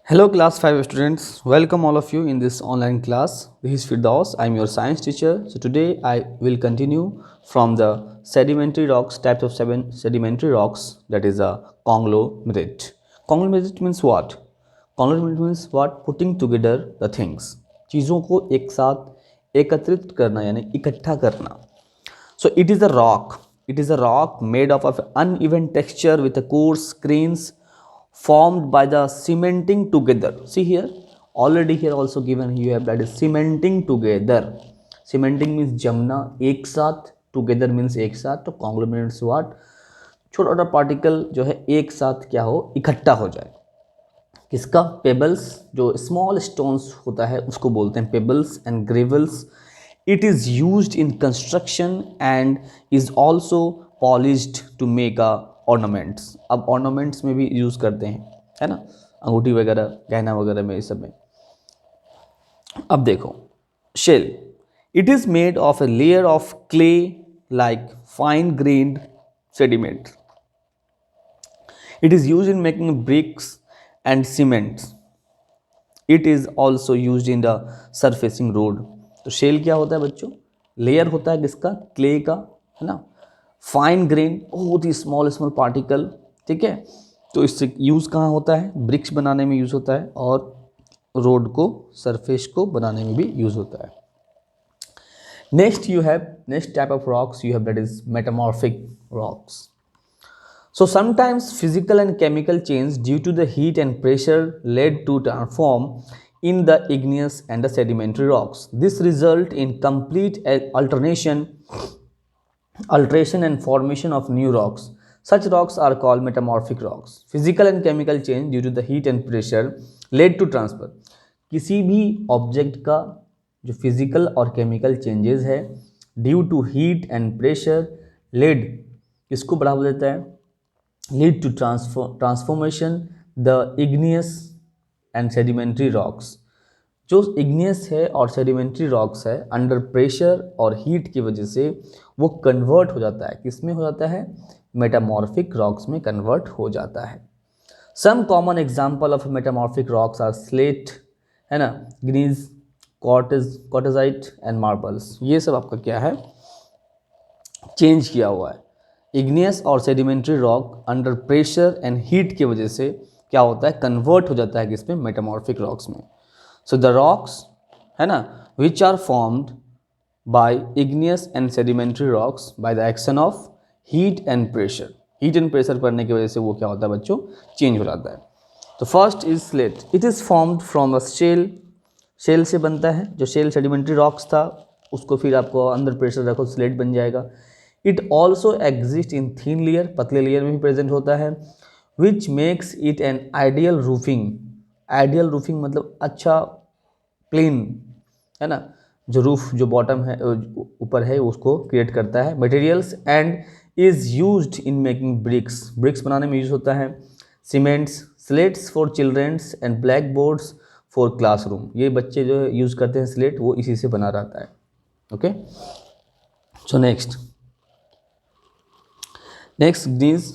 Hello class 5 students, welcome all of you in this online class. This is Firdaus, I am your science teacher. So today I will continue from the sedimentary rocks, types of seven sedimentary rocks, that is a conglomerate. Conglomerate means what? Conglomerate means what? Putting together the things. चीज़ों को एक साथ एकत्रित करना यानी इकट्ठा करना. So it is a rock. It is a rock made of uneven texture with a coarse grains formed by the cementing together. See here, already here also given you have that is cementing together. Cementing means जमना एक साथ, together means एक साथ. तो conglomerates what? छोटा छोटा particle जो है एक साथ क्या हो, इकट्ठा हो जाए. किसका? पेबल्स, जो स्मॉल स्टोन्स होता है उसको बोलते हैं pebbles and gravels. It is used in construction and is also polished to make a ornaments. अब ऑर्नामेंट्स में भी यूज़ करते हैं, है ना, अंगूठी वगैरह, गहना वगैरह में, इस सब में. अब देखो shale. It is made of a layer of clay like fine grained sediment. It is use in making bricks and cement. It is also used in the surfacing road. तो शेल क्या होता है बच्चों? लेयर होता है किसका? Clay का, है ना. फाइन ग्रेन, बहुत ही स्मॉल पार्टिकल, ठीक है. तो इससे यूज़ कहाँ होता है? ब्रिक्स बनाने में यूज़ होता है और रोड को, सरफेस को बनाने में भी यूज़ होता है. Next type of rocks you have, that is metamorphic rocks. So sometimes physical and chemical change due to the heat and pressure led to transform in the igneous and the sedimentary rocks. This result in complete alteration and formation of new rocks. Such rocks are called metamorphic rocks. Physical and chemical change due to the heat and pressure led to transfer. किसी भी object का जो physical और chemical changes है due to heat and pressure lead किसको बढ़ावा देता है? lead to transformation the igneous and sedimentary rocks. जो igneous है और sedimentary rocks है, अंडर प्रेशर और हीट की वजह से वो कन्वर्ट हो जाता है. किस में हो जाता है? मेटामॉर्फिक रॉक्स में कन्वर्ट हो जाता है. Some common example of metamorphic rocks are slate, है ना, ग्नीज, क्वार्टजाइट एंड मार्बल्स. ये सब आपका क्या है? चेंज किया हुआ है. इग्नियस और sedimentary rock under pressure and heat की वजह से क्या होता है? कन्वर्ट हो जाता है किसमें? मेटामॉर्फिक रॉक्स में. सो द रॉक्स, है ना, which are formed by igneous and sedimentary rocks by the action of heat and pressure. Heat and pressure पड़ने की वजह से वो क्या होता है बच्चों? चेंज हो जाता है. तो first is slate. It is formed from a shale. Shale से बनता है. जो शेल सेडिमेंट्री रॉक्स था उसको फिर आपको अंडर प्रेशर रखो, स्लेट बन जाएगा. It also exist in thin layer, पतले लेयर में भी प्रेजेंट होता है. Which makes it an ideal roofing. Ideal roofing मतलब अच्छा प्लेन, है ना, जो रूफ, जो बॉटम है, ऊपर है, उसको क्रिएट करता है. Materials and is used in making bricks. Bricks बनाने में यूज होता है. Cements, slates for childrens and black boards for classroom. ये बच्चे जो यूज़ करते हैं स्लेट, वो इसी से बना रहता है. Okay, so Next is,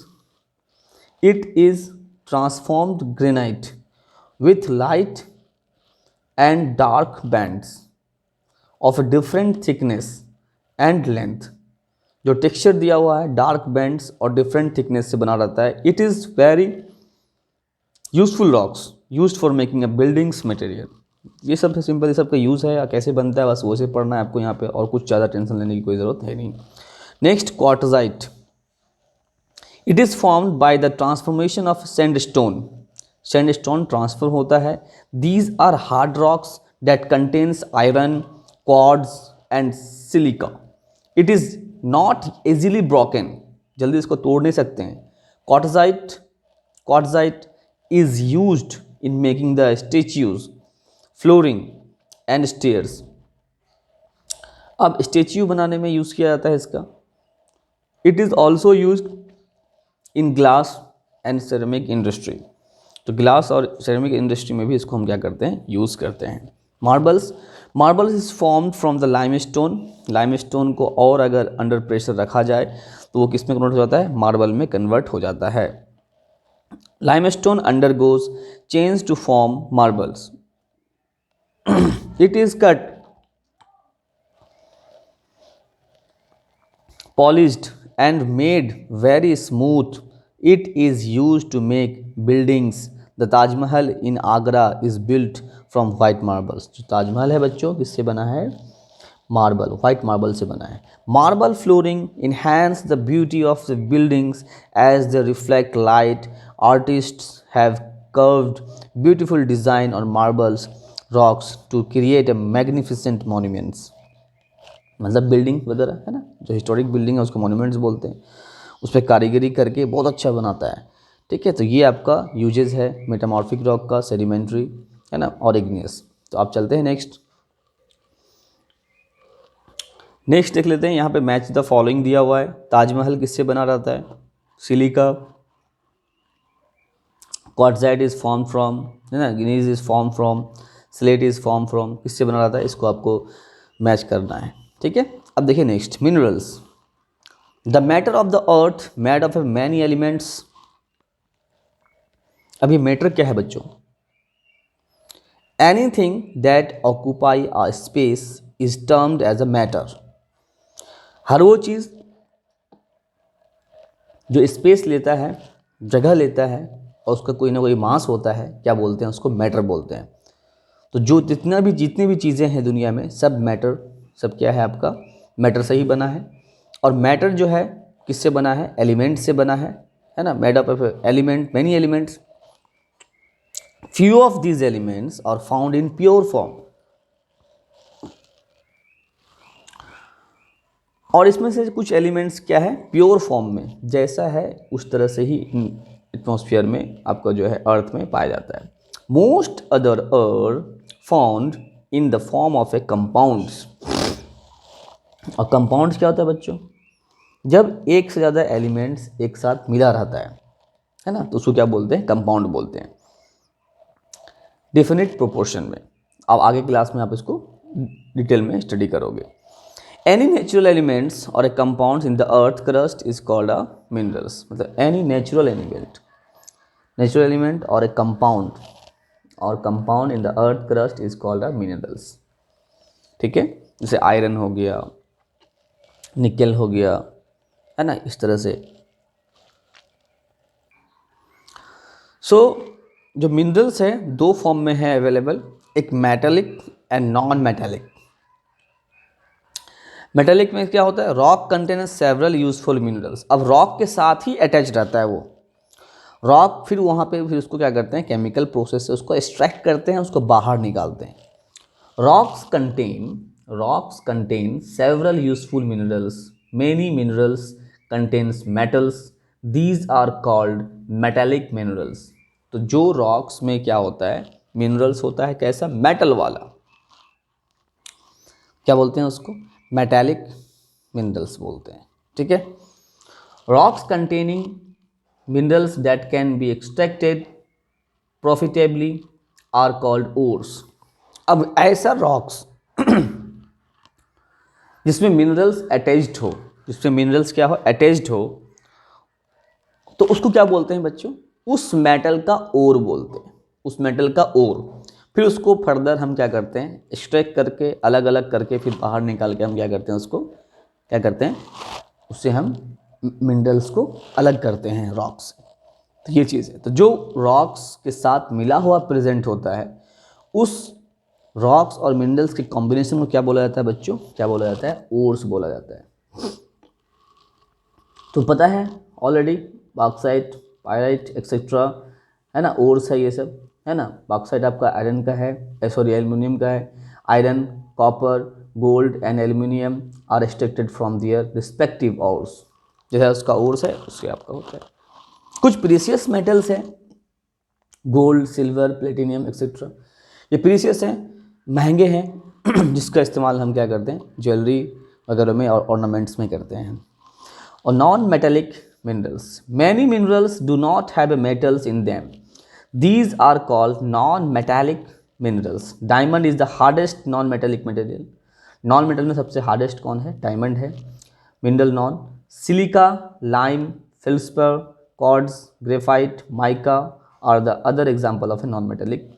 it is transformed granite with light and dark bands of a different thickness and length. जो टेक्सचर दिया हुआ है डार्क बैंड्स और डिफरेंट थिकनेस से बना रहता है. It is very useful rocks used for making a buildings material. ये सब सिंपल, ये सब का यूज़ है, कैसे बनता है बस वो से पढ़ना है आपको यहाँ पे, और कुछ ज़्यादा टेंशन लेने की कोई ज़रूरत है नहीं. Next, quartzite. It is formed by the transformation of sandstone. Sandstone transfer होता है. These are hard rocks that contains iron, quartz and silica. It is not easily broken. जल्दी इसको तोड़ नहीं सकते हैं. Quartzite is used in making the statues, flooring and stairs. अब statue बनाने में यूज़ किया जाता है इसका. It is also used in glass and ceramic industry. तो ग्लास और सेरेमिक इंडस्ट्री में भी इसको हम क्या करते हैं? यूज़ करते हैं. Marbles. Marbles is formed from the limestone. Limestone को और अगर अंडर प्रेशर रखा जाए तो वो किस में कन्वर्ट हो जाता है? मार्बल में कन्वर्ट हो जाता है. Limestone undergoes change to form marbles. It is cut, polished, and made very smooth. It is used to make buildings. The Taj Mahal in Agra is built from white marbles. जो ताजमहल है बच्चों किससे बना है? Marble, white marble से बना है. Marble flooring enhance the beauty of the buildings as they reflect light. Artists have curved beautiful design on marbles rocks to create a magnificent monuments. मतलब बिल्डिंग वगैरह है ना, जो हिस्टोरिक बिल्डिंग है उसको मॉन्यूमेंट्स बोलते हैं, उस पर कारीगरी करके बहुत अच्छा बनाता है. ठीक है, तो ये आपका यूजेस है मेटामॉर्फिक रॉक का, सेडिमेंट्री है ना, और इग्नियस. तो आप चलते हैं नेक्स्ट देख लेते हैं. यहाँ पे मैच द फॉलोइंग दिया हुआ है. ताजमहल किससे बना रहता है? Silica. Quartzite is form from, है ना, gneiss is form from, slate is form from. किससे बना रहता है? इसको आपको मैच करना है. ठीक है, अब देखिए next minerals. The matter of the earth made of many elements. अब ये मैटर क्या है बच्चों? Anything that occupy a space is termed as a matter. हर वो चीज़ जो स्पेस लेता है, जगह लेता है, और उसका कोई ना कोई मास होता है, क्या बोलते हैं उसको? मैटर बोलते हैं. तो जो जितनी भी चीज़ें हैं दुनिया में, सब मैटर, सब क्या है आपका? मैटर से ही बना है. और मैटर जो है किससे बना है? एलिमेंट से बना है ना, made up of element, many elements. Few of these elements are found in pure form. और इसमें से कुछ एलिमेंट्स क्या है? प्योर फॉर्म में, जैसा है उस तरह से ही एटमॉस्फेयर में आपका जो है अर्थ में पाया जाता है. Most other are found in the form of a compounds. और कंपाउंड्स क्या होता है बच्चों? जब एक से ज़्यादा एलिमेंट्स एक साथ मिला रहता है ना, तो उसको क्या बोलते हैं? कंपाउंड बोलते हैं. डेफिनेट प्रोपोर्शन में. अब आगे क्लास में आप इसको डिटेल में स्टडी करोगे. एनी नेचुरल एलिमेंट्स और a compounds in the earth crust is called a minerals. मतलब एनी नेचुरल एलिमेंट और a compound in the earth crust is called a minerals. ठीक है, जैसे आयरन हो गया, निकल हो गया, है ना, इस तरह से. सो जो मिनरल्स है दो फॉर्म में है अवेलेबल, एक metallic and non metallic. Metallic में क्या होता है? Rock contains several useful minerals. अब रॉक के साथ ही अटैच रहता है वो रॉक, फिर वहाँ पे फिर उसको क्या करते हैं? केमिकल प्रोसेस से उसको एक्सट्रैक्ट करते हैं, उसको बाहर निकालते हैं. Rocks contain several useful minerals. Many minerals contains metals. These are called metallic minerals. तो जो रॉक्स में क्या होता है? मिनरल्स होता है कैसा? मेटल वाला. क्या बोलते हैं उसको? मेटालिक मिनरल्स बोलते हैं. ठीक है, rocks containing minerals that can be extracted profitably are called ores. अब ऐसा रॉक्स जिसमें मिनरल्स अटैच्ड हो, जिसमें मिनरल्स क्या हो? अटैच्ड हो, तो उसको क्या बोलते हैं बच्चों? उस मेटल का ओर बोलते हैं. उस मेटल का ओर. फिर उसको फर्दर हम क्या करते हैं? एक्सट्रैक्ट करके, अलग अलग करके, फिर बाहर निकाल के हम क्या करते हैं? उसको क्या करते हैं? उससे हम मिनरल्स को अलग करते हैं रॉक्स से. तो ये चीज़ है. तो जो रॉक्स के साथ मिला हुआ प्रेजेंट होता है, उस रॉक्स और मिनरल्स के कॉम्बिनेशन को क्या बोला जाता है बच्चों? क्या बोला जाता है? ओर्स बोला जाता है. तो पता है ऑलरेडी, बॉक्साइट, पायराइट एक्सेट्रा, है ना, ओर्स है ये सब, है ना. बॉक्साइट आपका आयरन का है, सॉरी एल्युमिनियम का है. Iron, copper, gold and aluminium are extracted from their respective ores. जैसा उसका ओर्स है उससे आपका होता है. कुछ प्रीसियस मेटल्स हैं, गोल्ड, सिल्वर, प्लेटिनियम एक्सेट्रा. ये प्रीसियस हैं, महंगे हैं, जिसका इस्तेमाल हम क्या करते हैं? ज्वेलरी वगैरह में और ऑर्नामेंट्स में करते हैं. और non metallic minerals. Many minerals do not have metals in them. These are called non-metallic minerals. Diamond is the hardest non-metallic material. Non-metal में सबसे hardest कौन है? डायमंड है. Mineral non. Silica, lime, feldspar, quartz, graphite, mica are the other example of a non metallic.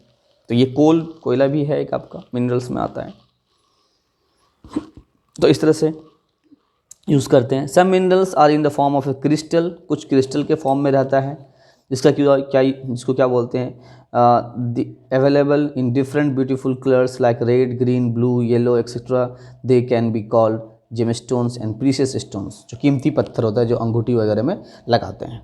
तो ये कोयला भी है एक आपका, मिनरल्स में आता है। तो इस तरह से यूज़ करते हैं। Some minerals are in the form of a crystal, कुछ क्रिस्टल के फॉर्म में रहता है, जिसको क्या बोलते हैं, available in different beautiful colours like red, green, blue, yellow etcetera. They can be called gemstones and precious stones, जो कीमती पत्थर होता है जो अंगूठी वगैरह में लगाते हैं,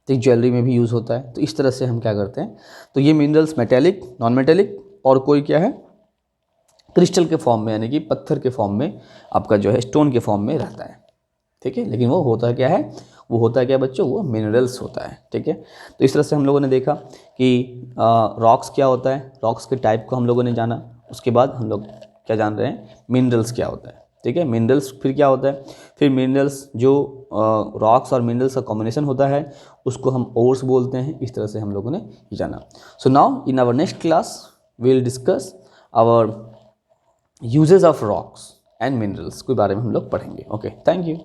तो ज्वेलरी में भी यूज़ होता है। तो इस तरह से हम क्या करते हैं, तो ये मिनरल्स मेटेलिक, नॉन मेटेलिक और कोई क्या है, क्रिस्टल के फॉर्म में, यानी कि पत्थर के फॉर्म में आपका जो है स्टोन के फॉर्म में रहता है, ठीक है। लेकिन वो होता क्या है, वो होता है क्या बच्चों, वो मिनरल्स होता है, ठीक है। तो इस तरह से हम लोगों ने देखा कि रॉक्स क्या होता है, रॉक्स के टाइप को हम लोगों ने जाना। उसके बाद हम लोग क्या जान रहे हैं, मिनरल्स क्या होता है, ठीक है। मिनरल्स फिर क्या होता है, फिर मिनरल्स जो रॉक्स और मिनरल्स का कॉम्बिनेशन होता है उसको हम ओर्स बोलते हैं। इस तरह से हम लोगों ने ये जाना। So now in our next class we will discuss our uses of rocks and minerals के बारे में हम लोग पढ़ेंगे। Okay, thank you.